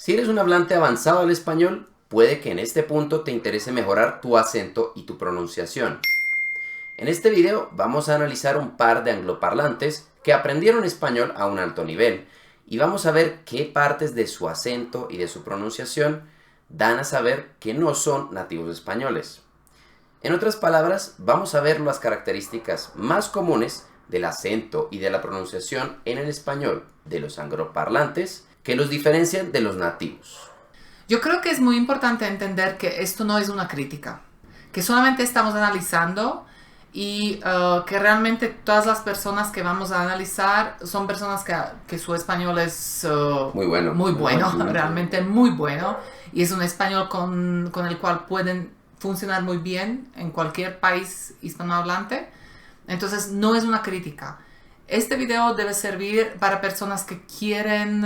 Si eres un hablante avanzado del español, puede que en este punto te interese mejorar tu acento y tu pronunciación. En este video vamos a analizar un par de angloparlantes que aprendieron español a un alto nivel y vamos a ver qué partes de su acento y de su pronunciación dan a saber que no son nativos españoles. En otras palabras, vamos a ver las características más comunes del acento y de la pronunciación en el español de los angloparlantes que los diferencian de los nativos. Yo creo que es muy importante entender que esto no es una crítica, que solamente estamos analizando y que realmente todas las personas que vamos a analizar son personas que su español es Muy bueno, realmente muy bueno, y es un español con el cual pueden funcionar muy bien en cualquier país hispanohablante. Entonces no es una crítica. Este video debe servir para personas que quieren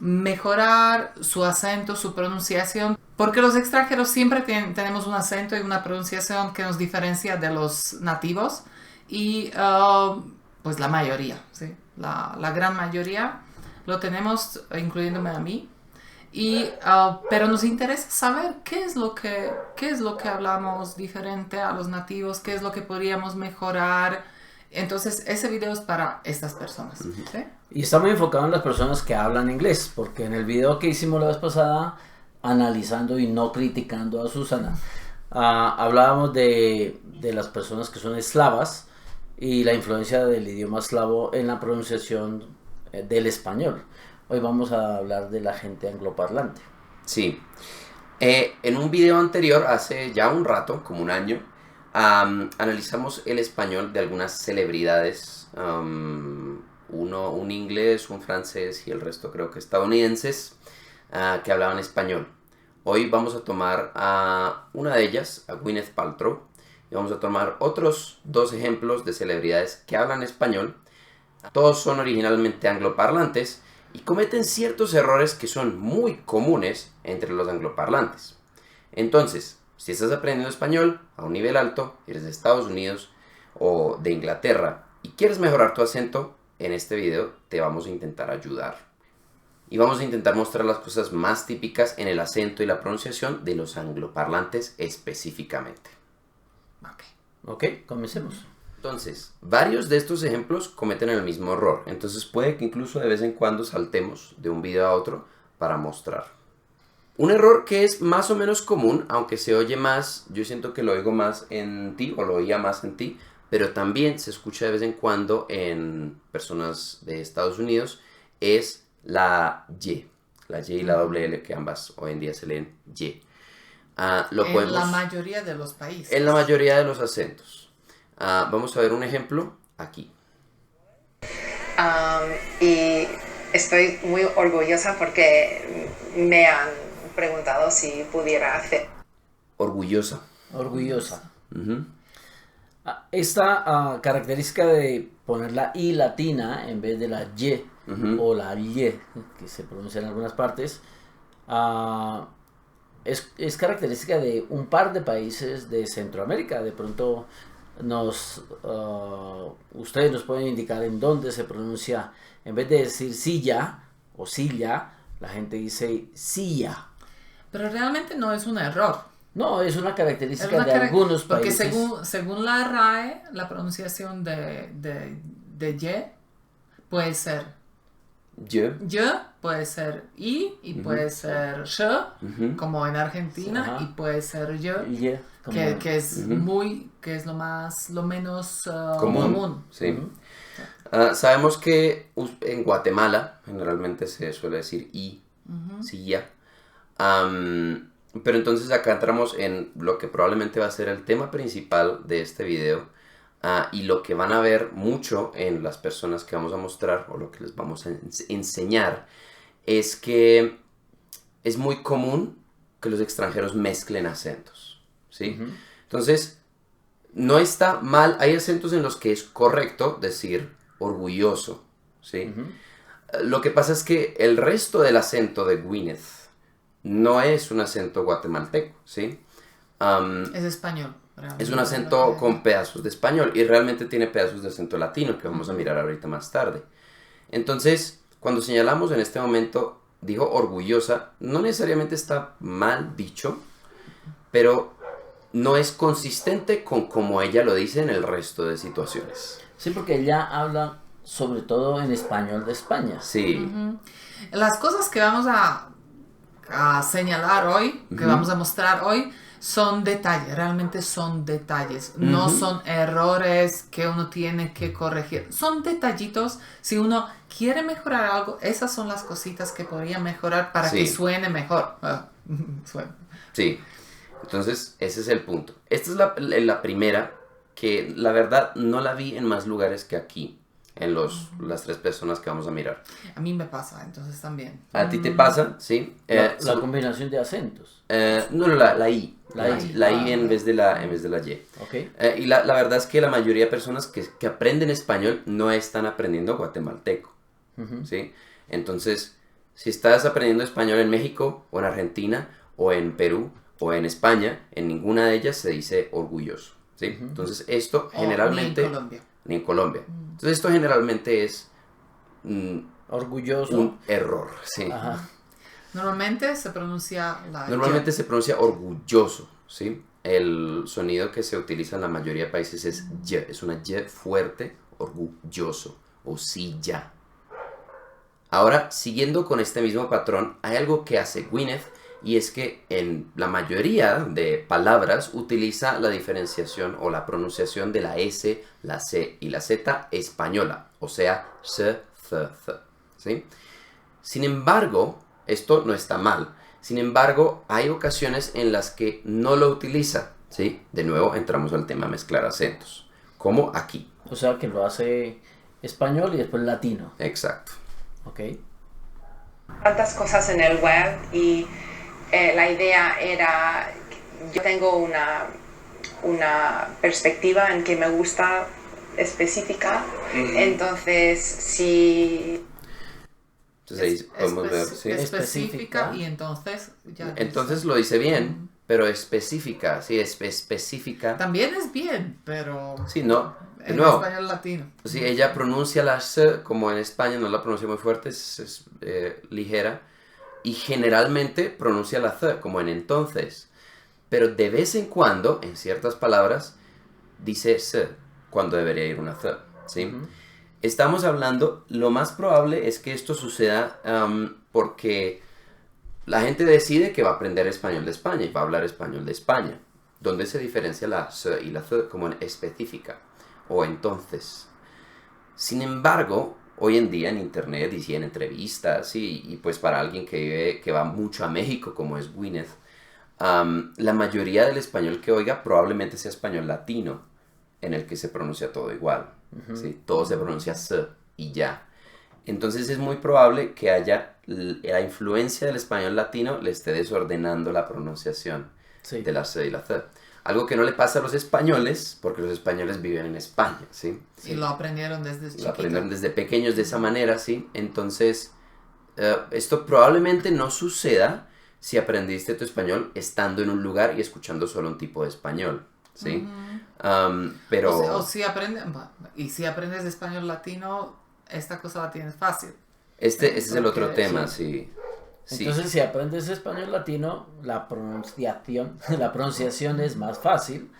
mejorar su acento, su pronunciación, porque los extranjeros siempre tenemos un acento y una pronunciación que nos diferencia de los nativos, y pues la mayoría, ¿sí? La gran mayoría lo tenemos, incluyéndome a mí. Pero nos interesa saber qué es lo que hablamos diferente a los nativos, qué es lo que podríamos mejorar. Entonces ese video es para estas personas, ¿sí? Y está muy enfocado en las personas que hablan inglés, porque en el video que hicimos la vez pasada, analizando y no criticando a Susana, hablábamos de las personas que son eslavas y la influencia del idioma eslavo en la pronunciación del español. Hoy vamos a hablar de la gente angloparlante. Sí. En un video anterior, hace ya un rato, como un año, analizamos el español de algunas celebridades. Un inglés, un francés y el resto creo que estadounidenses que hablaban español. Hoy vamos a tomar a una de ellas, a Gwyneth Paltrow, y vamos a tomar otros dos ejemplos de celebridades que hablan español. Todos son originalmente angloparlantes y cometen ciertos errores que son muy comunes entre los angloparlantes. Entonces, si estás aprendiendo español a un nivel alto, eres de Estados Unidos o de Inglaterra y quieres mejorar tu acento, en este video te vamos a intentar ayudar. Y vamos a intentar mostrar las cosas más típicas en el acento y la pronunciación de los angloparlantes específicamente. Ok, comencemos. Entonces, varios de estos ejemplos cometen el mismo error. Entonces puede que incluso de vez en cuando saltemos de un video a otro para mostrar. Un error que es más o menos común, aunque se oye más, yo siento que lo oigo más en ti o lo oía más en ti, pero también se escucha de vez en cuando en personas de Estados Unidos, es la Y. La Y y la doble L, que ambas hoy en día se leen Y. En la mayoría de los países. En la mayoría de los acentos. Vamos a ver un ejemplo aquí. Y estoy muy orgullosa porque me han preguntado si pudiera hacer. Orgullosa. Orgullosa. Uh-huh. Esta característica de poner la I latina en vez de la Y, Uh-huh. o la Y, que se pronuncia en algunas partes, es característica de un par de países de Centroamérica. De pronto ustedes nos pueden indicar en dónde se pronuncia, en vez de decir silla o silla, la gente dice silla. Pero realmente no es un error. No, es una característica de algunos porque países. Porque según la RAE, la pronunciación de Y puede ser Y, puede ser I, y Uh-huh. puede ser Sh, Uh-huh. como en Argentina, Ajá. y puede ser Y, Como, que es Uh-huh. que es lo menos Común. común. Sí. Uh-huh. Sabemos que en Guatemala generalmente se suele decir I, silla. Pero entonces acá entramos en lo que probablemente va a ser el tema principal de este video, y lo que van a ver mucho en las personas que vamos a mostrar, o lo que les vamos a enseñar, es que es muy común que los extranjeros mezclen acentos, ¿sí? Uh-huh. Entonces, no está mal, hay acentos en los que es correcto decir orgulloso, ¿sí? Uh-huh. Lo que pasa es que el resto del acento de Gwyneth no es un acento guatemalteco, ¿sí? Es español. Es un acento con pedazos de español y realmente tiene pedazos de acento latino que vamos a mirar ahorita más tarde. Entonces, cuando señalamos en este momento dijo orgullosa, no necesariamente está mal dicho, pero no es consistente con como ella lo dice en el resto de situaciones. Sí, porque ella habla sobre todo en español de España. Sí. Las cosas que vamos a señalar hoy, que vamos a mostrar hoy, son detalles, realmente son detalles, no son errores que uno tiene que corregir, son detallitos. Si uno quiere mejorar algo, esas son las cositas que podría mejorar para que suene mejor. Sí, entonces ese es el punto. Esta es la primera, que la verdad no la vi en más lugares que aquí, en las 3 personas que vamos a mirar. A mí me pasa, entonces también. ¿A ti te pasa? Sí. La combinación de acentos. No, la I. La I. En vez de la Y. Okay. Y la verdad es que la mayoría de personas que aprenden español no están aprendiendo guatemalteco. ¿Sí? Entonces, si estás aprendiendo español en México, o en Argentina, o en Perú, o en España, en ninguna de ellas se dice orgulloso. ¿Sí? Entonces, esto generalmente... Ni en Colombia. Ni en Colombia. Entonces, esto generalmente es... orgulloso. Un error. Sí. Ajá. Normalmente se pronuncia la Normalmente se pronuncia orgulloso, ¿sí? El sonido que se utiliza en la mayoría de países es Y, es una Y fuerte, orgulloso, o silla. Ahora, siguiendo con este mismo patrón, hay algo que hace Gwyneth, y es que en la mayoría de palabras utiliza la diferenciación o la pronunciación de la S, la C y la Z española, o sea, S, C, C, ¿sí? Sin embargo, esto no está mal. Sin embargo, hay ocasiones en las que no lo utiliza, ¿sí? De nuevo, entramos al tema mezclar acentos, como aquí. O sea, que lo hace español y después latino. Exacto. Ok. Tantas cosas en el web y la idea era, yo tengo una perspectiva en que me gusta específica, entonces si... Entonces ahí podemos ver, ¿sí? específica y entonces ya Entonces lo dice bien, pero específica, sí, es específica. también es bien, pero Sí, no, de en nuevo. español latino. Sí, ella pronuncia la S como en España, no la pronuncia muy fuerte, es ligera. Y generalmente pronuncia la C como en entonces. Pero de vez en cuando, en ciertas palabras, dice S cuando debería ir una C, ¿sí? Estamos hablando, lo más probable es que esto suceda porque la gente decide que va a aprender español de España y va a hablar español de España, donde se diferencia la S y la C como en específica o entonces. Sin embargo, hoy en día en internet y en entrevistas y pues para alguien que va mucho a México como es Gwyneth, la mayoría del español que oiga probablemente sea español latino, en el que se pronuncia todo igual, ¿sí? Todo se pronuncia S y ya. Entonces es muy probable que haya la influencia del español latino le esté desordenando la pronunciación de la C y la C. Algo que no le pasa a los españoles, porque los españoles viven en España, ¿sí? Y lo aprendieron desde chiquito. Lo aprendieron desde pequeños de esa manera, ¿sí? Entonces, esto probablemente no suceda si aprendiste tu español estando en un lugar y escuchando solo un tipo de español, ¿sí? Pero... si aprendes español latino, esta cosa la tienes fácil. Este es el otro tema, sí. Entonces, si aprendes español latino, la pronunciación es más fácil,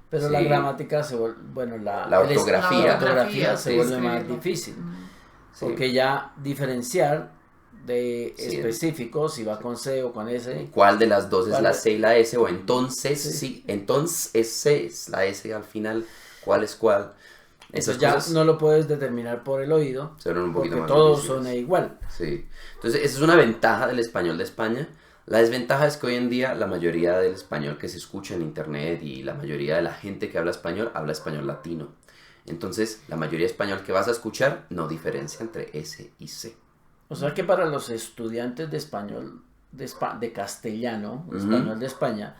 pero la gramática se vuelve, bueno, la ortografía se vuelve más difícil, porque ya diferenciar de específico, si va con C o con S. ¿Cuál de las dos es la C y la S? O entonces, entonces es C, es la S al final, ¿cuál es cuál? Eso ya no lo puedes determinar por el oído, porque todo suena igual. Sí. Entonces, esa es una ventaja del español de España. La desventaja es que hoy en día la mayoría del español que se escucha en internet y la mayoría de la gente que habla español latino. Entonces, la mayoría de español que vas a escuchar no diferencia entre S y C. O sea que para los estudiantes de español, de castellano, español de España,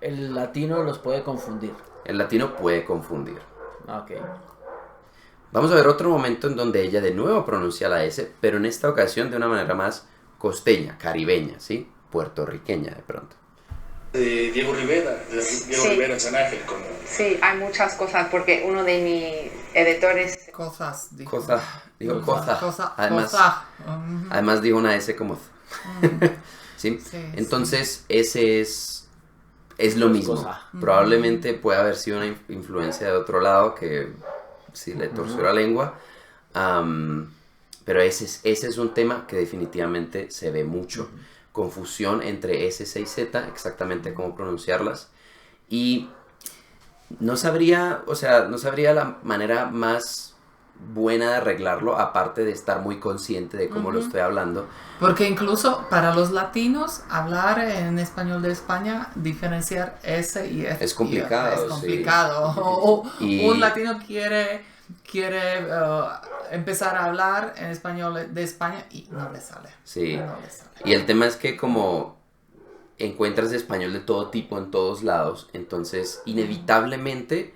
el latino los puede confundir. El latino puede confundir. Ok. Vamos a ver otro momento en donde ella de nuevo pronuncia la S, pero en esta ocasión de una manera más costeña, caribeña, ¿sí? Puertorriqueña de pronto. Diego Rivera en San Ángel. Sí, hay muchas cosas porque uno de mis editores. Cosas, dijo. Digo cosa. Además, Ujú. además digo una S como ¿sí? Sí, Entonces, ese es lo mismo. Cosa. Probablemente puede haber sido una influencia de otro lado que sí le torció la lengua. Pero ese es un tema que definitivamente se ve mucho. Confusión entre S, y Z, exactamente cómo pronunciarlas. Y no sabría la manera más buena de arreglarlo, aparte de estar muy consciente de cómo lo estoy hablando. Porque incluso para los latinos, hablar en español de España, diferenciar S y F Es complicado, es sí. complicado. O Y- un latino quiere empezar a hablar en español de España y no le sale. Sí. No le sale. Y el tema es que como encuentras español de todo tipo en todos lados, entonces inevitablemente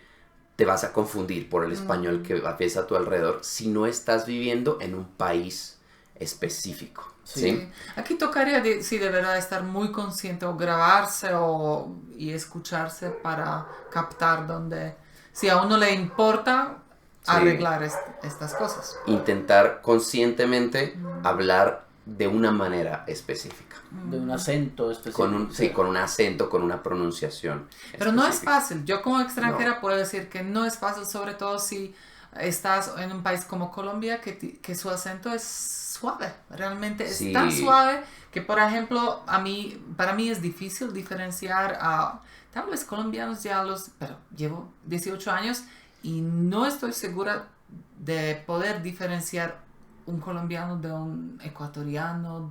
te vas a confundir por el español que ves a tu alrededor si no estás viviendo en un país específico. ¿Sí? Sí. Aquí tocaría, sí, de verdad estar muy consciente o grabarse y escucharse para captar donde, si a uno le importa, Sí. arreglar estas cosas. Intentar conscientemente hablar de una manera específica. De un acento específico. Con un acento, con una pronunciación Pero no es específica. fácil. Yo como extranjera puedo decir que no es fácil, sobre todo si estás en un país como Colombia, que su acento es suave. Realmente es Sí. tan suave que, por ejemplo, para mí es difícil diferenciar a tal vez colombianos pero llevo 18 años y no estoy segura de poder diferenciar un colombiano de un ecuatoriano,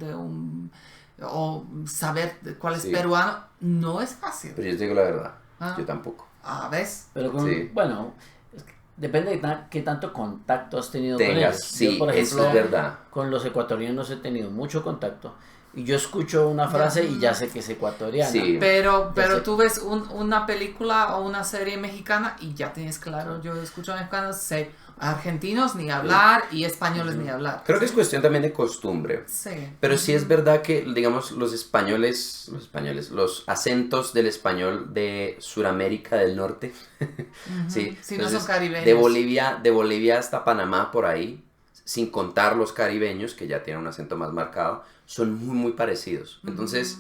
o saber cuál es Sí. peruano. No es fácil. Pero yo te digo la verdad, Ah. yo tampoco. ¿Ves? Pero Sí. bueno, es que depende de qué tanto contacto has tenido con Tengas, ellos. sí, Yo, por eso ejemplo, es verdad. con los ecuatorianos he tenido mucho contacto. Y yo escucho una frase y ya sé que es ecuatoriana. Sí. Pero sé. tú ves una película o una serie mexicana y ya tienes claro, yo escucho mexicanos, sé argentinos ni hablar y españoles ni hablar. Creo que es cuestión también de costumbre. Sí. Pero sí es verdad que, digamos, los acentos del español de Suramérica del Norte, sí, Si no entonces, son caribeños. de Bolivia hasta Panamá por ahí, sin contar los caribeños, que ya tienen un acento más marcado, son muy, muy parecidos. Entonces,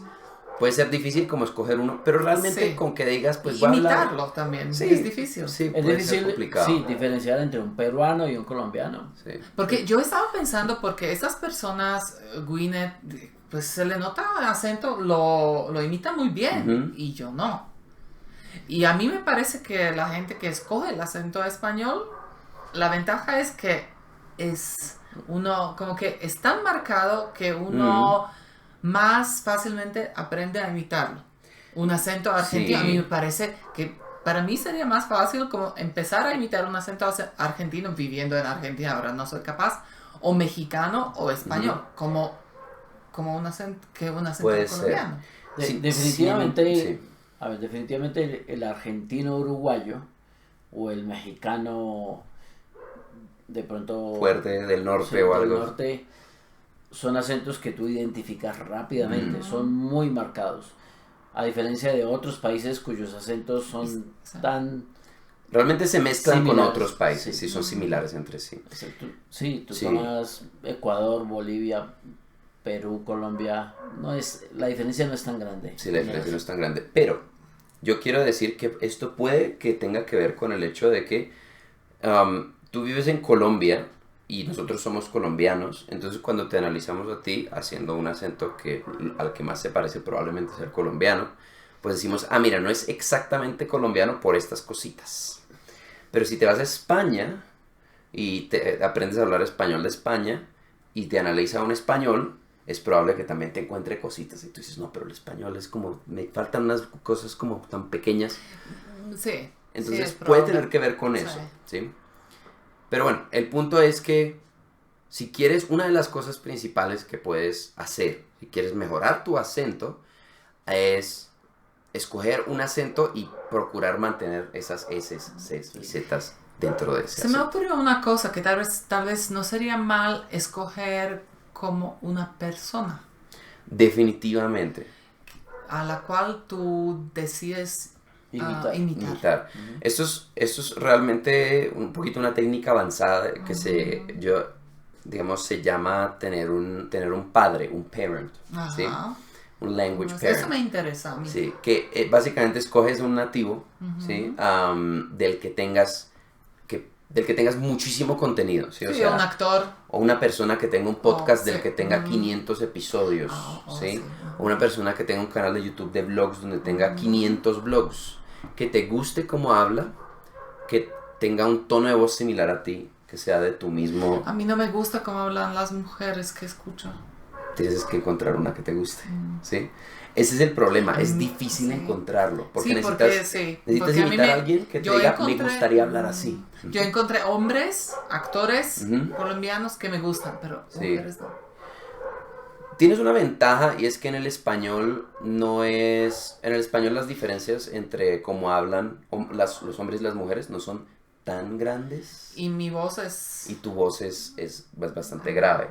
puede ser difícil como escoger uno, pero realmente Sí. con que digas, pues Y voy a hablar... imitarlo también, Sí, es difícil. Sí, Es puede ser difícil, complicado. sí, diferenciar entre un peruano y un colombiano. Sí. Porque yo estaba pensando, porque estas personas, Gwyneth, pues se le nota el acento, lo imita muy bien, Ujú. y yo no. Y a mí me parece que la gente que escoge el acento español, la ventaja es que es uno, como que es tan marcado que uno más fácilmente aprende a imitarlo. Un acento argentino, Sí. a mí me parece que para mí sería más fácil como empezar a imitar un acento argentino viviendo en Argentina, ahora no soy capaz, o mexicano o español, como un acento Puede ser. colombiano. Sí, Definitivamente, sí. a ver, definitivamente el argentino uruguayo o el mexicano de pronto Fuerte del norte sí, o del algo. norte son acentos que tú identificas rápidamente, son muy marcados. A diferencia de otros países cuyos acentos son Exacto. tan... Realmente se mezclan con Similares, otros países sí. y son similares entre sí. tú Sí. tomas Ecuador, Bolivia, Perú, Colombia, la diferencia no es tan grande. Sí, la diferencia no es tan grande. Pero yo quiero decir que esto puede que tenga que ver con el hecho de que tú vives en Colombia y nosotros somos colombianos. Entonces cuando te analizamos a ti haciendo un acento al que más se parece probablemente ser colombiano, pues decimos, mira, no es exactamente colombiano por estas cositas. Pero si te vas a España y te aprendes a hablar español de España y te analiza un español, es probable que también te encuentre cositas. Y tú dices, no, pero el español es como, me faltan unas cosas como tan pequeñas. Sí. Entonces sí, es puede probable. tener que ver con Sí. eso, ¿sí? Pero bueno, el punto es que si quieres, una de las cosas principales que puedes hacer, si quieres mejorar tu acento, es escoger un acento y procurar mantener esas S, Cs y Zs dentro de ese Se me acento. ocurrió una cosa que tal vez no sería mal escoger como una persona Definitivamente. a la cual tú decides imitar. Esto es realmente un poquito una técnica avanzada que se llama tener un padre, un parent, ¿sí? Un language parent. Eso me interesa a mí. Sí, que básicamente escoges un nativo, ¿sí? Del que tengas muchísimo contenido, ¿sí? O sea, un actor. O una persona que tenga un podcast del que tenga 500 episodios, ¿sí? Sí. O una persona que tenga un canal de YouTube de vlogs donde tenga 500 vlogs. Que te guste cómo habla, que tenga un tono de voz similar a ti, que sea de tu mismo... A mí no me gusta cómo hablan las mujeres que escucho. Tienes que encontrar una que te guste, ¿sí? Ese es el problema, es difícil encontrarlo, porque necesitas imitar a alguien que te diga, me gustaría hablar así. Yo encontré hombres, actores colombianos que me gustan, pero mujeres no. Tienes una ventaja y es que en el español las diferencias entre cómo hablan los hombres y las mujeres no son tan grandes. Y mi voz es... Y tu voz es bastante grave.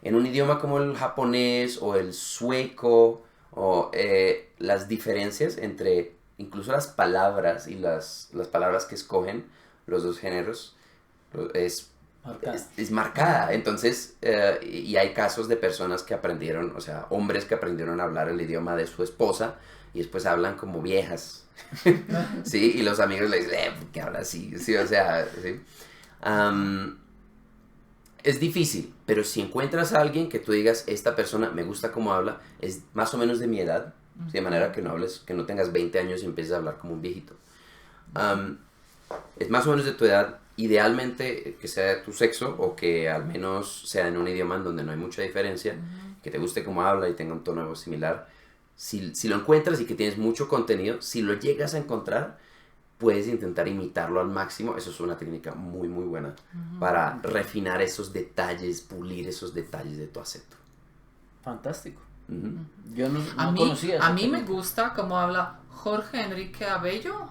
En un idioma como el japonés o el sueco, las diferencias entre incluso las palabras y las palabras que escogen los dos géneros es marcada. Entonces, y hay casos de personas que aprendieron, o sea, hombres que aprendieron a hablar el idioma de su esposa y después hablan como viejas. ¿Sí? Y los amigos le dicen, ¿qué habla así? Sí, o sea, ¿sí? Es difícil, pero si encuentras a alguien que tú digas, esta persona me gusta cómo habla, es más o menos de mi edad, de manera que no tengas 20 años y empieces a hablar como un viejito. Es más o menos de tu edad, idealmente que sea de tu sexo o que al menos sea en un idioma en donde no hay mucha diferencia, que te guste cómo habla y tenga un tono de voz similar. Si lo encuentras y que tienes mucho contenido, si lo llegas a encontrar, puedes intentar imitarlo al máximo. Eso es una técnica muy muy buena para refinar esos detalles, pulir esos detalles de tu acento. Fantástico. Yo no a conocía. A mí me gusta cómo habla Jorge Enrique Abello,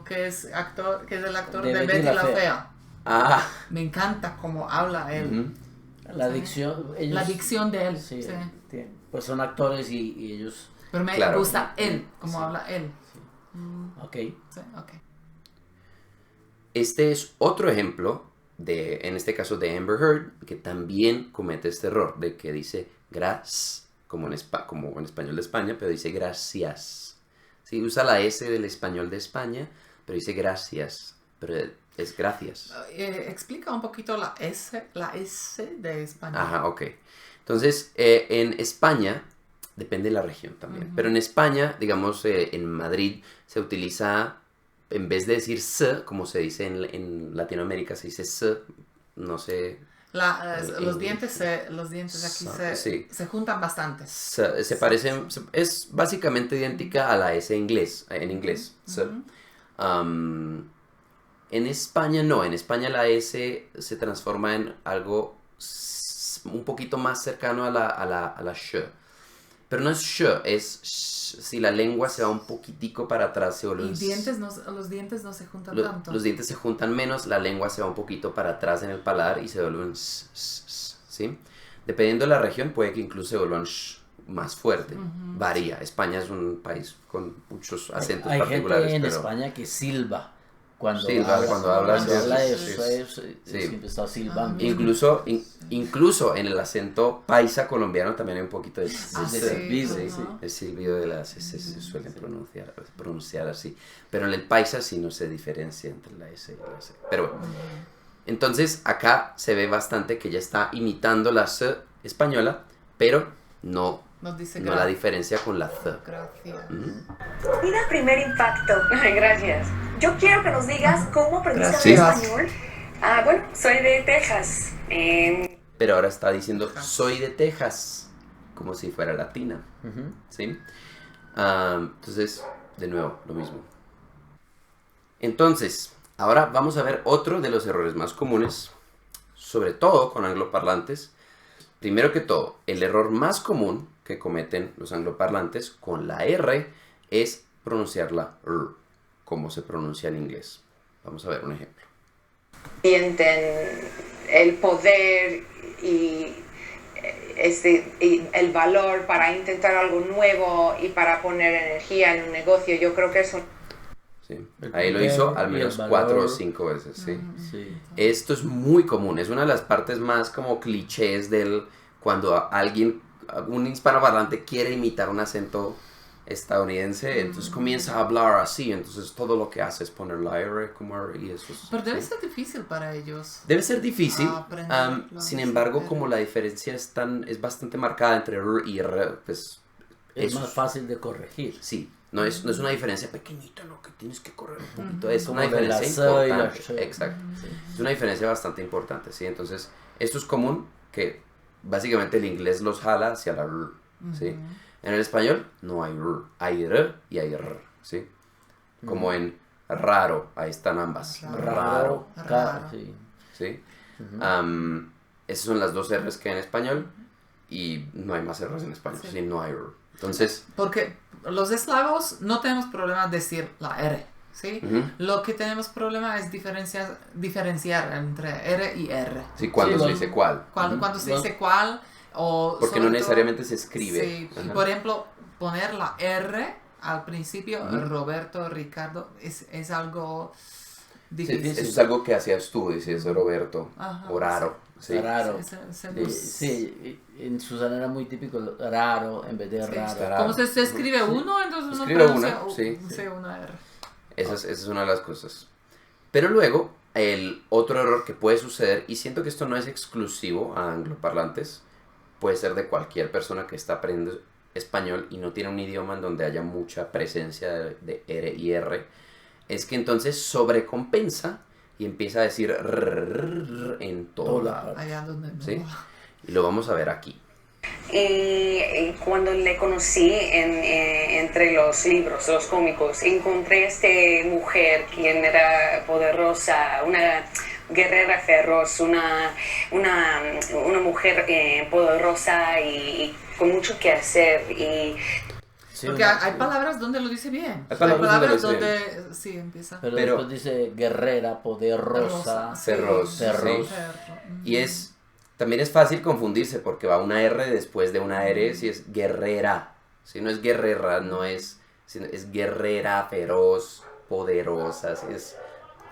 que es el actor de Betty la Fea. Me encanta cómo habla él. La dicción. La dicción de él. Sí. Pues son actores y ellos. Pero me gusta él, cómo habla él. Ok. Sí, ok. Este es otro ejemplo en este caso de Amber Heard, que también comete este error de que dice gras, como en español de España, pero dice gracias. Sí, usa la S del español de España, pero dice gracias, pero es gracias. Explica un poquito la S de España. Ajá, ok. Entonces, en España, depende de la región también, pero en España, digamos, en Madrid, se utiliza, en vez de decir S, como se dice en Latinoamérica, se dice S, no sé... Los dientes aquí se juntan bastante. Se parecen, es básicamente idéntica a la S en inglés. En España no, en España la S se transforma en algo un poquito más cercano a la sh. Pero no es sh, es sh. Si la lengua se va un poquitico para atrás, se vuelve los dientes no se juntan tanto. Los dientes se juntan menos, la lengua se va un poquito para atrás en el paladar y se vuelve un sh, ¿sí? Dependiendo de la región, puede que incluso se vuelva un sh más fuerte. Varía. España es un país con muchos acentos particulares. Hay gente en España que silba. Cuando habla eso, siempre está silbando. Incluso en el acento paisa colombiano también hay un poquito de silbido. El silbido de las S se suele pronunciar así. Pero en el paisa sí no se diferencia entre la S y la S. Pero bueno. Entonces acá se ve bastante que ya está imitando la S española, pero no la diferencia con la C. Gracias. Mira, primer impacto. Gracias. Yo quiero que nos digas cómo pronuncias en español. Bueno, soy de Texas. Pero ahora está diciendo soy de Texas, como si fuera latina. ¿Sí? Entonces, de nuevo, lo mismo. Entonces, ahora vamos a ver otro de los errores más comunes, sobre todo con angloparlantes. Primero que todo, el error más común que cometen los angloparlantes con la R es pronunciarla R, como se pronuncia en inglés. Vamos a ver un ejemplo. Sienten el poder y el valor para intentar algo nuevo y para poner energía en un negocio. Yo creo que eso... Sí. Ahí lo hizo al menos 4 o 5 veces, ¿sí? Sí. Esto es muy común, es una de las partes más como clichés del cuando un hispanoparlante quiere imitar un acento estadounidense, entonces comienza a hablar así, entonces todo lo que hace es poner la R como R y eso. Pero debe ¿sí? ser difícil para ellos. Debe ser difícil, Sin sin embargo, como la diferencia es bastante marcada entre R y R, pues... Es más fácil de corregir. Sí, no es una diferencia pequeñita, lo que tienes que correr un poquito, es Como una de la diferencia C y la importante. Sh. Exacto. Es una diferencia bastante importante, ¿sí? Entonces, esto es común que básicamente el inglés los jala hacia la R, ¿sí? En el español no hay R, hay R y hay R, ¿sí? Como en raro, ahí están ambas. Raro, Raro. Sí. ¿sí? Esas son las dos R's que hay en español y no hay más R's en español, Sí. ¿sí? No hay R. Entonces, Porque los eslavos no tenemos problema decir la R, ¿sí? Lo que tenemos problema es diferenciar entre R y R. sí, cuando Sí, se dice cuál. Cuando se dice cuál o... Porque sobre no necesariamente se escribe. Sí, y Ajá. por ejemplo, poner la R al principio, Roberto, Ricardo, es algo Sí, difícil. eso es algo que hacías tú, dices Roberto, Ajá, o raro. Sí. Raro. Se Sí, en Susana era muy típico raro en vez de Sí. raro. Raro. Como se escribe uno, entonces uno Escribe pronuncia una, sí. una R. Esa es una de las cosas. Pero luego, el otro error que puede suceder, y siento que esto no es exclusivo a angloparlantes, puede ser de cualquier persona que está aprendiendo español y no tiene un idioma en donde haya mucha presencia de R y R, es que entonces sobrecompensa y empieza a decir rrr en todo lado. Allá donde no. ¿Sí? Y lo vamos a ver aquí. Y cuando le conocí entre los libros, los cómicos, encontré esta mujer quien era poderosa, una guerrera feroz, una mujer poderosa y con mucho que hacer. Y Sí, Porque hay palabras donde lo dice bien. Hay palabras donde lo donde dice sí empieza. Pero Pero- después dice guerrera, poderosa. Sí. Feroz, Feroz. sí. Y también es fácil confundirse porque va una R después de una R si es guerrera. Si no es guerrera, no es, sino es guerrera, feroz, poderosa. Así es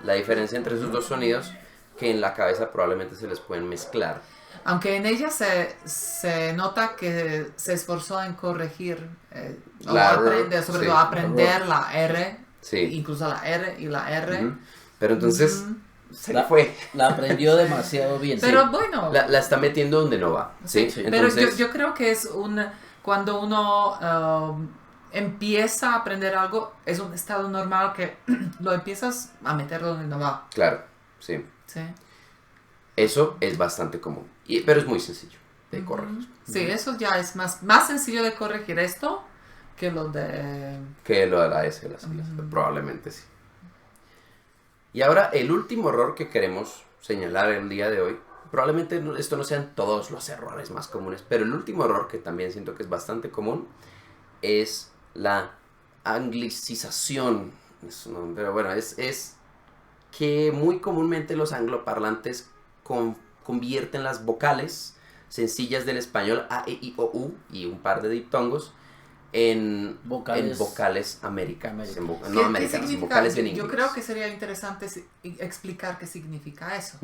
la diferencia entre esos dos sonidos que en la cabeza probablemente se les pueden mezclar. Aunque en ella se nota que se esforzó en corregir, o La R, aprender, sobre sí. todo aprender la R, Sí. incluso la R y la R. Ujú. Pero entonces se le La, fue. la aprendió demasiado bien. Pero Sí. bueno, La está metiendo donde no va. ¿sí? Sí. pero Entonces, yo creo que es cuando uno empieza a aprender algo, es un estado normal que lo empiezas a meter donde no va. claro, sí. ¿Sí? Eso es bastante común. Pero es muy sencillo de corregir. Sí, eso ya es más sencillo de corregir esto que lo de... Que lo de la S de las siglas, probablemente sí. Y ahora el último error que queremos señalar el día de hoy, probablemente esto no sean todos los errores más comunes, pero el último error que también siento que es bastante común es la anglicización. Pero bueno, es que muy comúnmente los angloparlantes convierten las vocales sencillas del español A, E, I, O, U y un par de diptongos en vocales americanas. No americanas, en vocales en inglés. Yo creo que sería interesante explicar qué significa eso.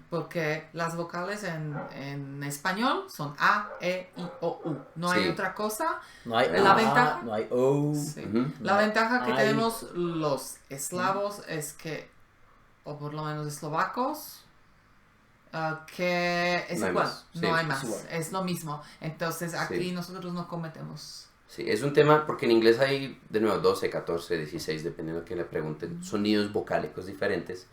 Porque las vocales en español son A, E, I, O, U. No hay Sí. otra cosa. No hay La A, ventaja- no hay O. Sí. Ujú. La ventaja que Ay. tenemos los eslavos es que, o por lo menos eslovacos, que es No hay igual, más. Sí, no hay es más, igual. es lo mismo. Entonces aquí Sí. nosotros no cometemos. Sí, es un tema porque en inglés hay, de nuevo, 12, 14, 16, dependiendo de quién le pregunten, sonidos vocálicos diferentes.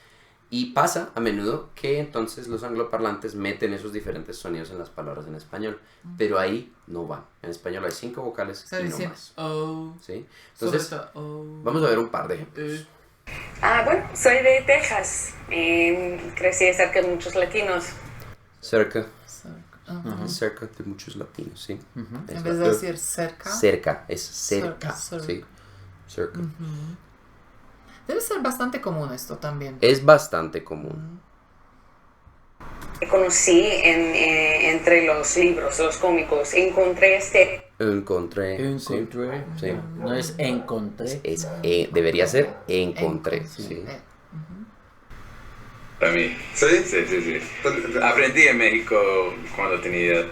Y pasa a menudo que entonces los angloparlantes meten esos diferentes sonidos en las palabras en español, pero ahí no van. En español hay 5 vocales Se y no dice más. oh, ¿Sí? sobre Entonces, todo, oh, vamos a ver un par de ejemplos. bueno, soy de Texas. Crecí cerca de muchos latinos. Cerca, ajá. cerca de muchos latinos, sí. En vez de decir cerca. Cerca, es cerca, Cerca. sí. Cerca. Debe ser bastante común esto también. Es bastante común. conocí entre los libros, los cómicos. Encontré Encontré. Sí. No es encontré. Debería ser encontré. Sí. Para mí. Sí. Aprendí en México cuando tenía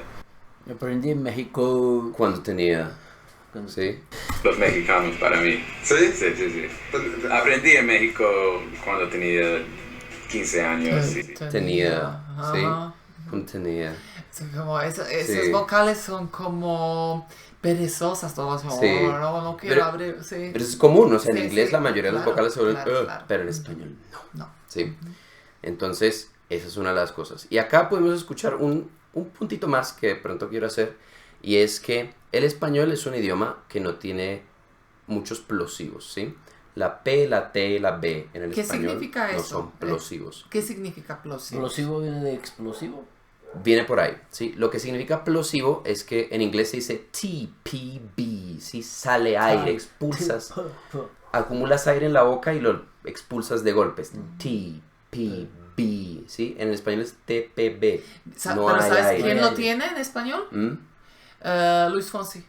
Aprendí en México. Cuando tenía. Sí. los mexicanos para mí. Sí. Aprendí en México cuando tenía 15 años. Sí. Tenía. Sí. Ajá. Tenía. Sí, como esos Sí. vocales son como perezosas todas. Sí. No quiero Pero- abrir. Sí. Pero eso es común, o sea, en Sí, inglés sí, la mayoría de los claro, vocales se vuelven claro, claro. pero en español no. No. Sí. Entonces, esa es una de las cosas. Y acá podemos escuchar un puntito más que de pronto quiero hacer, y es que el español es un idioma que no tiene muchos plosivos, ¿sí? La P, la T, la B en el ¿Qué español significa no eso? son plosivos. ¿Qué significa plosivo? Explosivo viene de explosivo. Viene por ahí, ¿sí? Lo que significa plosivo es que en inglés se dice TPB, ¿sí? Sale aire, expulsas, acumulas aire en la boca y lo expulsas de golpes. TPB, ¿sí? En el español es TPB. No ¿Pero hay sabes aire. quién lo tiene en español? Luis Fonsi.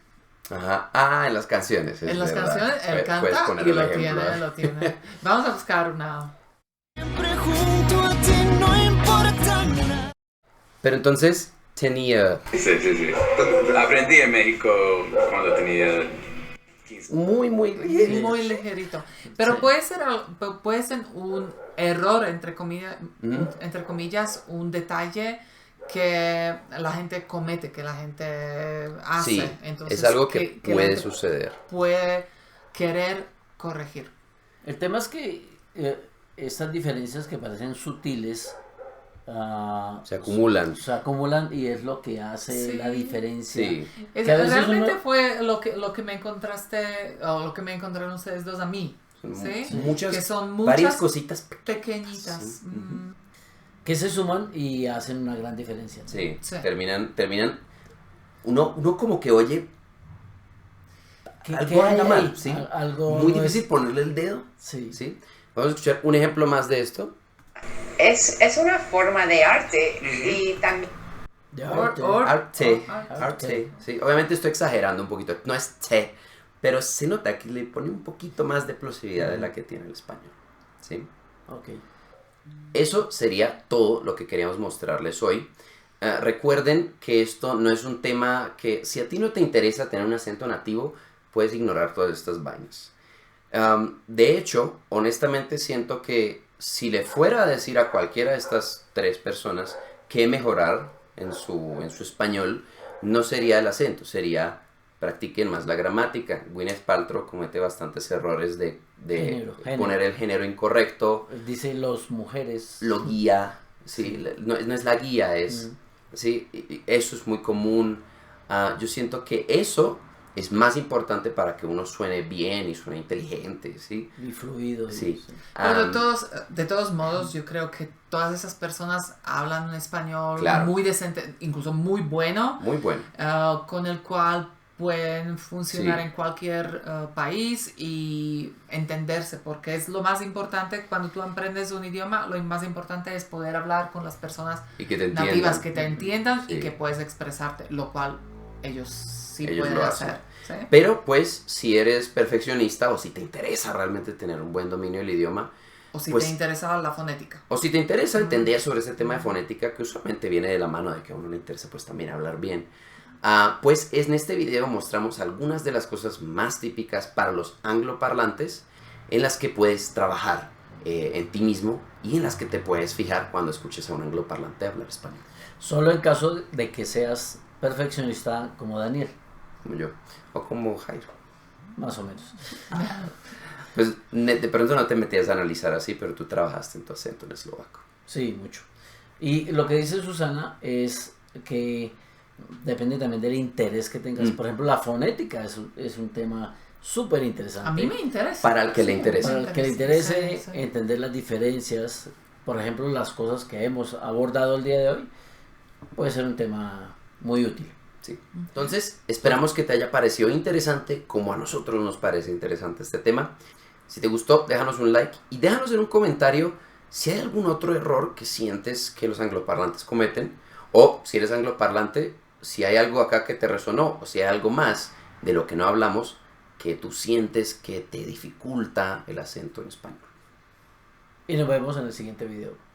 Ajá. Ah, en las canciones. es En las verdad. canciones él Puedes canta poner y el lo ejemplo. tiene, lo tiene. Vamos a buscar una. Pero entonces tenía Sí. Aprendí en México cuando tenía 15. muy ligero. Muy ligerito. Pero Sí. puede ser un error, entre comillas, Ujú. un detalle que la gente comete, que la gente hace. Sí, Entonces, es algo que la puede gente suceder. puede querer corregir. El tema es que estas diferencias que parecen sutiles Se acumulan. se acumulan y es lo que hace Sí. la diferencia. Sí. Que a veces Realmente uno- fue lo que me encontraste, o lo que me encontraron ustedes dos a mí. ¿Sí? Muchas, Que son varias muchas cositas. pequeñitas. Sí. Que se suman y hacen una gran diferencia. Sí, Sí. terminan. Uno como que oye, ¿Qué algo hay anda ahí? mal, ¿sí? Algo Muy no es- difícil ponerle el dedo, Sí. ¿sí? Vamos a escuchar un ejemplo más de esto. es una forma de arte y también De Or- arte. or- Arte, Arte. arte, sí. Obviamente estoy exagerando un poquito, no es te, pero se nota que le pone un poquito más de plosividad de la que tiene el español, ¿sí? Ok. Eso sería todo lo que queríamos mostrarles hoy. Recuerden que esto no es un tema que, si a ti no te interesa tener un acento nativo, puedes ignorar todas estas vainas. De hecho, honestamente siento que si le fuera a decir a cualquiera de estas tres personas que mejorar en su español, no sería el acento, sería practiquen más la gramática. Gwyneth Paltrow comete bastantes errores de Género. poner el género incorrecto, Dice los mujeres. lo guía, ¿sí? No es la guía, es, ¿sí? Y eso es muy común. Yo siento que eso es más importante para que uno suene bien y suene inteligente, ¿sí? Y fluido. Sí. Pero Am, de todos modos, yo creo que todas esas personas hablan un español Claro. muy decente, incluso muy bueno, muy bueno. con el cual pueden funcionar Sí. en cualquier país y entenderse, porque es lo más importante cuando tú aprendes un idioma, lo más importante es poder hablar con las personas Y que te entiendan. nativas que te entiendan Sí. y que puedes expresarte, lo cual ellos sí Ellos pueden lo hacen. hacer. ¿sí? Pero pues si eres perfeccionista o si te interesa realmente tener un buen dominio del idioma, O si pues- te interesa la fonética. o si te interesa entender sobre ese tema de fonética, que usualmente viene de la mano de que a uno le interesa pues también hablar bien, pues en este video mostramos algunas de las cosas más típicas para los angloparlantes en las que puedes trabajar en ti mismo y en las que te puedes fijar cuando escuches a un angloparlante hablar español, Solo en caso de que seas perfeccionista como Daniel, como yo, o como Jairo. más o menos. Pues de pronto no te metías a analizar así, pero tú trabajaste en tu acento en eslovaco. Sí, mucho. Y lo que dice Susana es que depende también del interés que tengas. Por ejemplo, la fonética es un tema súper interesante. A mí me interesa. Para el que le interese. Para el que le interese Sí, sí. entender las diferencias, por ejemplo, las cosas que hemos abordado el día de hoy, puede ser un tema muy útil. Sí. Entonces, esperamos que te haya parecido interesante como a nosotros nos parece interesante este tema. Si te gustó, déjanos un like y déjanos en un comentario si hay algún otro error que sientes que los angloparlantes cometen, o si eres angloparlante, si hay algo acá que te resonó, o si hay algo más de lo que no hablamos que tú sientes que te dificulta el acento en español. Y nos vemos en el siguiente video.